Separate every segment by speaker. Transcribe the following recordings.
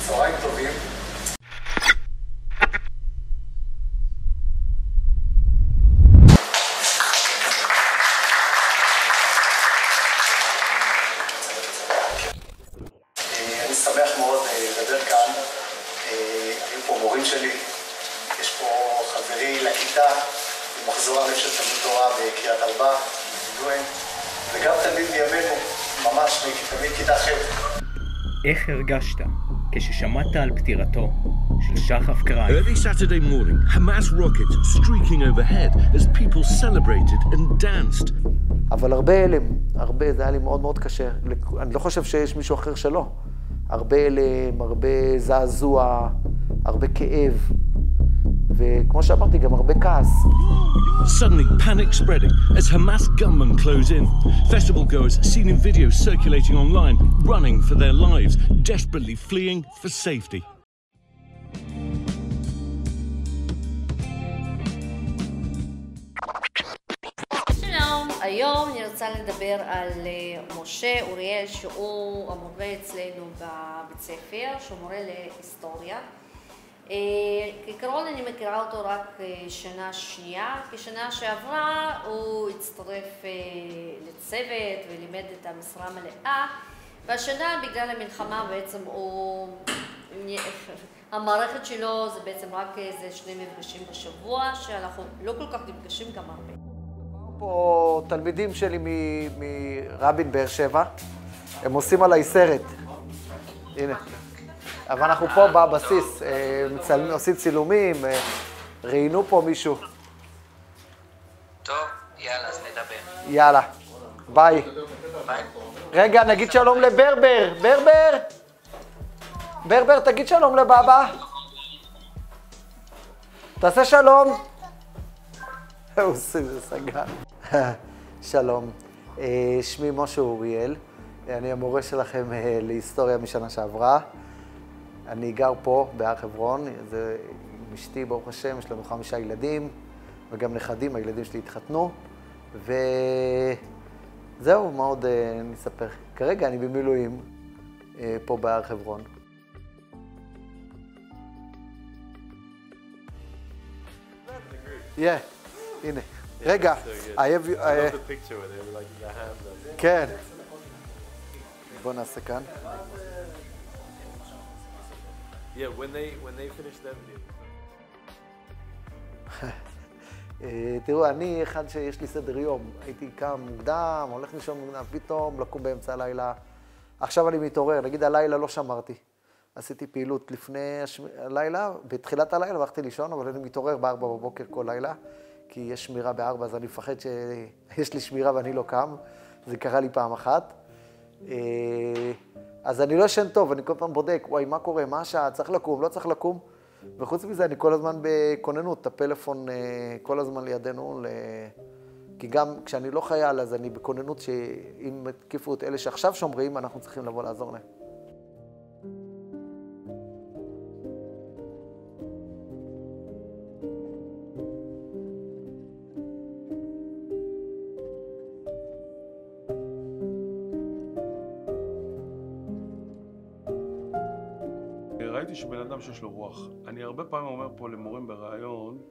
Speaker 1: צהריים טובים. אני שמח מאוד לדבר כאן. היו פה מורים שלי, יש פה חברי לכיתה, במחזור א' של תלמוד תורה בקריית ארבע, וגם תלמיד מימינו, ממש תלמיד כיתה ח'.
Speaker 2: איך הרגשת כששמעת על פטירתו של שחף קרייף?
Speaker 3: Early Saturday morning, Hamas rockets streaking overhead as people celebrated and danced.
Speaker 1: אבל הרבה הלם, הרבה, זה היה לי מאוד מאוד קשה. אני לא חושב שיש מישהו אחר שלא. הרבה הלם, הרבה זעזוע, הרבה כאב, וכמו שאמרתי, גם הרבה כעס.
Speaker 3: Suddenly, panic spreading as Hamas gunmen close in. Festival goers seen in videos circulating online, running for their lives, desperately fleeing for safety.
Speaker 4: שלום, היום אני רוצה לדבר על משה אוריאל, שהוא המורה אצלנו בבית ספר, שהוא מורה להיסטוריה. כעיקרון אני מכירה אותו רק שנה שנייה, כי שנה שעברה הוא הצטרף לצוות ולימד את המשרה המלאה, והשנה בגלל המלחמה בעצם המערכת שלו זה בעצם רק איזה 2 מפגשים בשבוע, שאנחנו לא כל כך נפגשים גם הרבה.
Speaker 1: פה תלמידים שלי מרבין באר שבע, הם עושים עליי סרט. הנה. אבל אנחנו פה בבסיס, עושים צילומים, ראיינו פה מישהו.
Speaker 5: טוב, יאללה, אז נדבר.
Speaker 1: יאללה, ביי.
Speaker 5: ביי.
Speaker 1: רגע, נגיד שלום לברבר. ברבר! ברבר, תגיד שלום לבאבא. תעשה שלום. הוא סגר. שלום. שמי משה אוריאל. אני המורה שלכם להיסטוריה משנה שעברה. אני גר פה בהר חברון, זה עם אשתי, ברוך השם, יש לנו 5 ילדים, וגם נכדים, הילדים שלי התחתנו, וזהו, מה עוד אני אספר? כרגע אני במילואים פה בהר חברון. הנה. רגע, כן. בוא נעשה כאן.
Speaker 6: Yeah, when they finish them games.
Speaker 1: תראו, אני אחד שיש לי סדר יום. הייתי קם מוקדם, הולך לישון מוקדם, פתאום לקום באמצע הלילה. עכשיו אני מתעורר, נגיד הלילה לא שמרתי. עשיתי פעילות לפני הלילה, בתחילת הלילה הלכתי לישון, אבל אני מתעורר ב4 בבוקר כל לילה, כי יש שמירה ב4, אז אני מפחד שיש לי שמירה ואני לא קם. זה קרה לי פעם אחת. אז אני לא ישן טוב, אני כל פעם בודק, וואי, מה קורה, מה השעה, צריך לקום, לא צריך לקום. וחוץ מזה, אני כל הזמן בכוננות, הפלאפון כל הזמן לידינו, כי גם כשאני לא חייל, אז אני בכוננות שאם התקיפו את אלה שעכשיו שומרים, אנחנו צריכים לבוא לעזור להם.
Speaker 6: ראיתי שבן אדם שיש לו רוח. אני הרבה פעמים אומר פה למורים ברעיון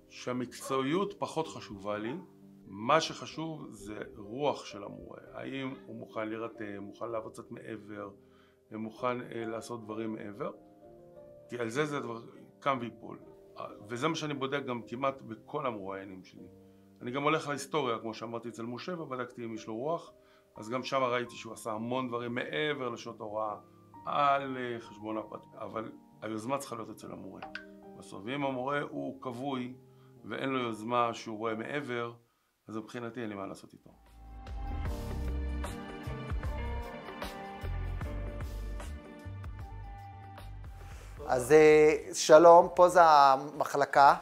Speaker 6: שהמקצועיות פחות חשובה לי. מה שחשוב זה רוח של המורה. האם הוא מוכן להירתם, מוכן לעבוד קצת מעבר, מוכן לעשות דברים מעבר. כי על זה דבר קם ויפול. וזה מה שאני בודק גם כמעט בכל המרואיינים שלי. אני גם הולך להיסטוריה, כמו שאמרתי אצל משה, ובדקתי אם יש לו רוח. אז גם שם ראיתי שהוא עשה המון דברים מעבר לשעות הוראה. על חשבון הפרטי, אבל היוזמה צריכה להיות אצל המורה. בסוף, אם המורה הוא קבוי ואין לו יוזמה שהוא רואה מעבר, אז מבחינתי אין לי מה לעשות איתו.
Speaker 1: אז שלום, פה זה המחלקה.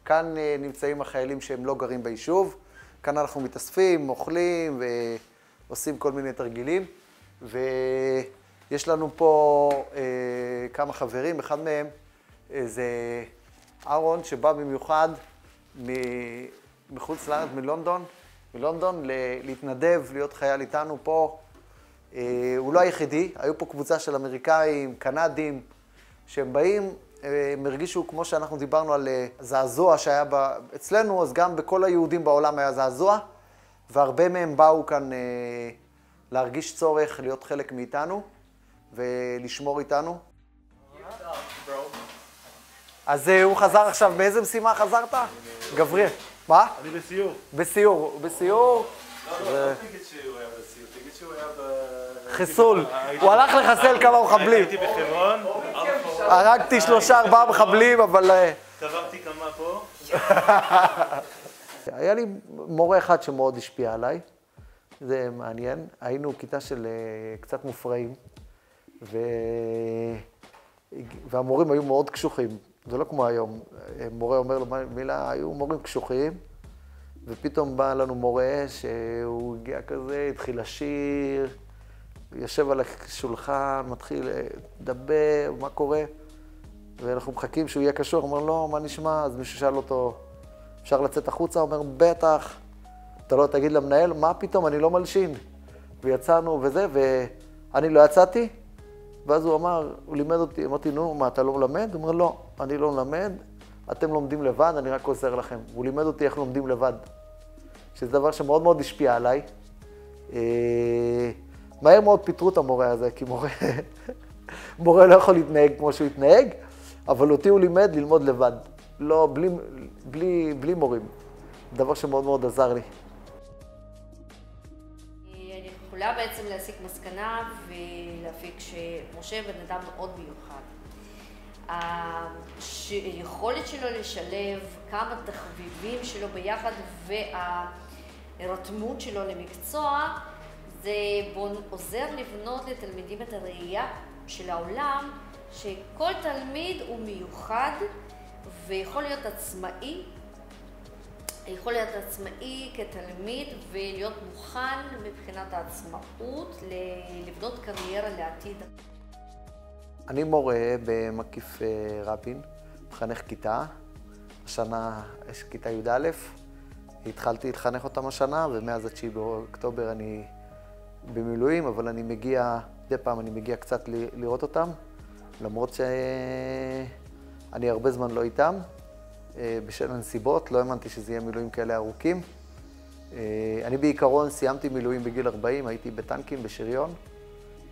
Speaker 1: כאן נמצאים החיילים שהם לא גרים ביישוב. כאן אנחנו מתאספים, אוכלים ועושים כל מיני תרגילים. יש לנו פה כמה חברים, אחד מהם זה אהרון שבא במיוחד מחוץ לארץ, מלונדון להתנדב, להיות חייל איתנו פה, הוא לא היחידי, היו פה קבוצה של אמריקאים, קנדים, שהם באים, הם הרגישו, כמו שאנחנו דיברנו על זעזוע שהיה אצלנו, אז גם בכל היהודים בעולם היה זעזוע, והרבה מהם באו כאן להרגיש צורך להיות חלק מאיתנו ולשמור איתנו. אז הוא חזר עכשיו, באיזה משימה חזרת? גבריאל. מה?
Speaker 7: אני בסיור.
Speaker 1: בסיור, בסיור.
Speaker 7: לא תגיד שהוא היה בסיור, תגיד שהוא היה
Speaker 1: חיסול. הוא הלך לחסל כמה מחבלים.
Speaker 7: הייתי בחברון.
Speaker 1: הרגתי 3-4 מחבלים, אבל...
Speaker 7: קברתי כמה פה.
Speaker 1: היה לי מורה אחד שמאוד השפיע עליי. זה מעניין. היינו כיתה של קצת מופרעים, והמורים היו מאוד קשוחים. זה לא כמו היום. מורה אומר לו מילה, היו מורים קשוחים, ופתאום בא לנו מורה שהוא הגיע כזה, התחיל לשיר, יושב על השולחן, מתחיל לדבר, מה קורה? ואנחנו מחכים שהוא יהיה קשור, הוא אומר, לא, מה נשמע? אז מישהו שאל אותו, אפשר לצאת החוצה? הוא אומר, בטח. אתה לא תגיד למנהל, מה פתאום, אני לא מלשין. ויצאנו וזה, ואני לא יצאתי, ואז הוא אמר, הוא לימד אותי, אמרתי, נו, מה, אתה לא מלמד? הוא אומר, לא, אני לא מלמד, אתם לומדים לבד, אני רק עוזר לכם. הוא לימד אותי איך לומדים לבד, שזה דבר שמאוד מאוד השפיע עליי. מהר מאוד פיטרו את המורה הזה, כי מורה לא יכול להתנהג כמו שהוא התנהג, אבל אותי הוא לימד ללמוד לבד, לא, בלי מורים. דבר שמאוד מאוד עזר לי.
Speaker 4: אני יכולה בעצם להסיק מסקנה ולהפיק שמשה בן אדם מאוד מיוחד. היכולת שלו לשלב כמה תחביבים שלו ביחד והרתמות שלו למקצוע, זה עוזר לבנות לתלמידים את הראייה של העולם, שכל תלמיד הוא מיוחד ויכול להיות עצמאי, כתלמיד ולהיות מוכן מבחינת העצמאות לבנות קריירה לעתיד.
Speaker 1: אני מורה במקיף רבין, מחנך כיתה. השנה יש כיתה י"א. התחלתי לחנך אותם השנה, ומאז 9 באוקטובר אני במילואים, אבל אני מגיע, מדי פעם אני מגיע קצת לראות אותם, למרות שאני הרבה זמן לא איתם. בשל הנסיבות, לא האמנתי שזה יהיה מילואים כאלה ארוכים. אני בעיקרון סיימתי מילואים בגיל 40, הייתי בטנקים, בשריון,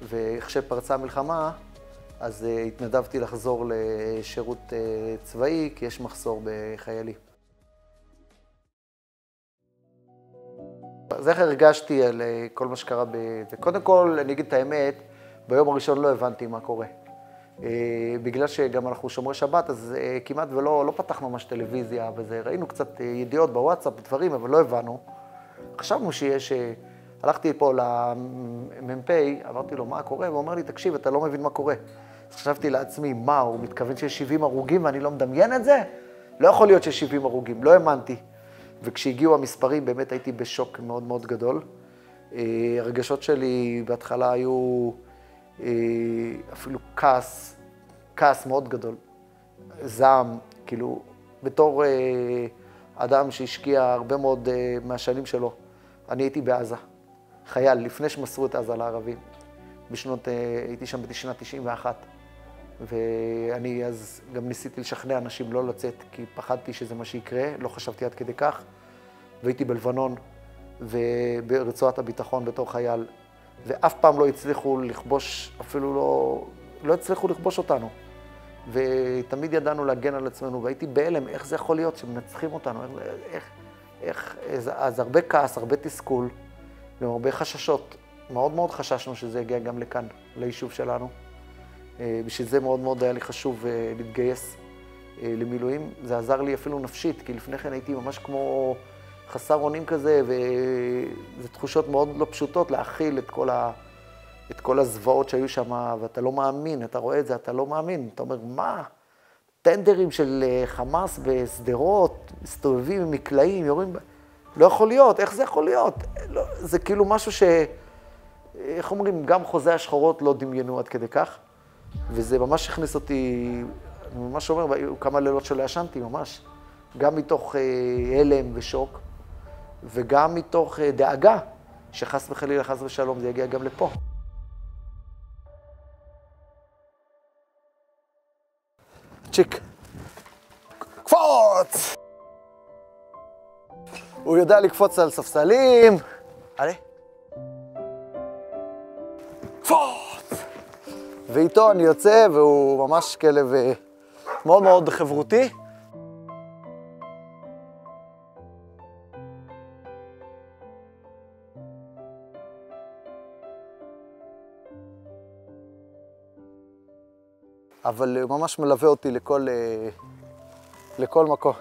Speaker 1: וכשפרצה המלחמה, אז התנדבתי לחזור לשירות צבאי, כי יש מחסור בחיילים. אז איך הרגשתי על כל מה שקרה קודם כל, אני אגיד את האמת, ביום הראשון לא הבנתי מה קורה. בגלל שגם אנחנו שומרי שבת, אז כמעט ולא פתחנו ממש טלוויזיה וזה, ראינו קצת ידיעות בוואטסאפ, דברים, אבל לא הבנו. חשבנו שיש, הלכתי פה למ"פ, אמרתי לו מה קורה, והוא אומר לי, תקשיב, אתה לא מבין מה קורה. אז חשבתי לעצמי, מה, הוא מתכוון שיש 70 הרוגים ואני לא מדמיין את זה? לא יכול להיות שיש 70 הרוגים, לא האמנתי. וכשהגיעו המספרים, באמת הייתי בשוק מאוד מאוד גדול. הרגשות שלי בהתחלה היו אפילו כעס מאוד גדול. זעם, כאילו, בתור אדם שהשקיע הרבה מאוד מהשנים שלו, אני הייתי בעזה, חייל, לפני שמסרו את עזה לערבים. הייתי שם בשנת 91, ואני אז גם ניסיתי לשכנע אנשים לא לצאת, כי פחדתי שזה מה שיקרה, לא חשבתי עד כדי כך. והייתי בלבנון וברצועת הביטחון בתור חייל, ואף פעם לא הצליחו לכבוש, אפילו לא הצליחו לכבוש אותנו. ותמיד ידענו להגן על עצמנו, והייתי בהלם, איך זה יכול להיות שמנצחים אותנו, אז הרבה כעס, הרבה תסכול, גם הרבה חששות. מאוד מאוד חששנו שזה יגיע גם לכאן, ליישוב שלנו. בשביל זה מאוד מאוד היה לי חשוב להתגייס למילואים. זה עזר לי אפילו נפשית, כי לפני כן הייתי ממש כמו חסר אונים כזה, וזה תחושות מאוד לא פשוטות להכיל את כל הזוועות שהיו שם, ואתה לא מאמין, אתה רואה את זה, אתה לא מאמין. אתה אומר, מה? טנדרים של חמאס בסדרות, מסתובבים עם מקלעים, יורים... לא יכול להיות, איך זה יכול להיות? לא, זה כאילו משהו איך אומרים, גם חוזי השחורות לא דמיינו עד כדי כך, וזה ממש הכניס אותי, אני ממש אומר, היו כמה לילות שלא ישנתי ממש, גם מתוך הלם ושוק, וגם מתוך דאגה, שחס וחלילה, חס ושלום, זה יגיע גם לפה. צ'יק. קפוץ! הוא יודע לקפוץ על ספסלים. עלה. קפוץ! ואיתו אני יוצא, והוא ממש כלב מאוד מאוד חברותי. אבל הוא ממש מלווה אותי לכל מקום.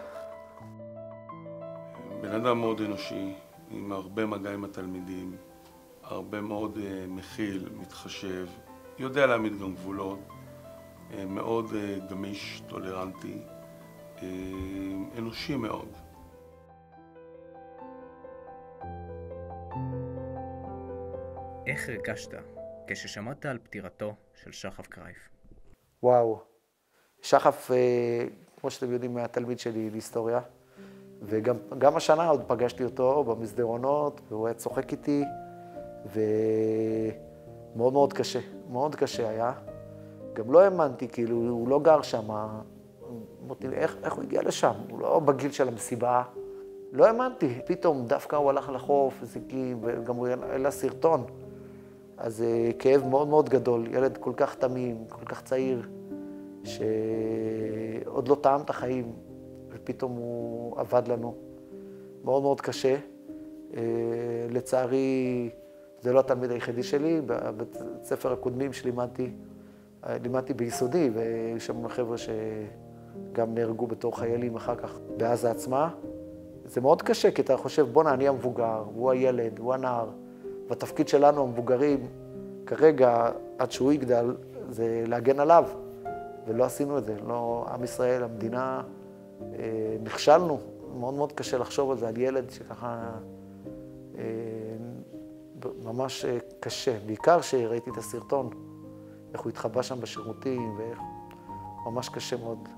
Speaker 6: בן אדם מאוד אנושי, עם הרבה מגע עם התלמידים, הרבה מאוד מכיל, מתחשב, יודע להעמיד גם גבולות, מאוד גמיש, טולרנטי, אנושי מאוד.
Speaker 2: איך הרגשת כששמעת על פטירתו של שחף קרייף?
Speaker 1: וואו, שחף, כמו שאתם יודעים, היה תלמיד שלי להיסטוריה, וגם השנה עוד פגשתי אותו במסדרונות, והוא היה צוחק איתי, ומאוד מאוד קשה היה. גם לא האמנתי, כאילו, הוא לא גר שם, אמרתי, איך הוא הגיע לשם? הוא לא בגיל של המסיבה. לא האמנתי, פתאום דווקא הוא הלך לחוף, וגם הוא העלה סרטון. אז כאב מאוד מאוד גדול, ילד כל כך תמים, כל כך צעיר, שעוד לא טעם את החיים, ופתאום הוא עבד לנו. מאוד מאוד קשה. לצערי, זה לא התלמיד היחידי שלי, בבית ספר הקודמים שלימדתי ביסודי, והיו שם חבר'ה שגם נהרגו בתור חיילים אחר כך בעזה עצמה. זה מאוד קשה, כי אתה חושב, בוא'נה, אני המבוגר, הוא הילד, הוא הנער. והתפקיד שלנו, המבוגרים, כרגע, עד שהוא יגדל, זה להגן עליו. ולא עשינו את זה. לא, עם ישראל, המדינה, נכשלנו. מאוד מאוד קשה לחשוב על זה, על ילד שככה ממש קשה. בעיקר שראיתי את הסרטון, איך הוא התחבא שם בשירותים, וממש קשה מאוד.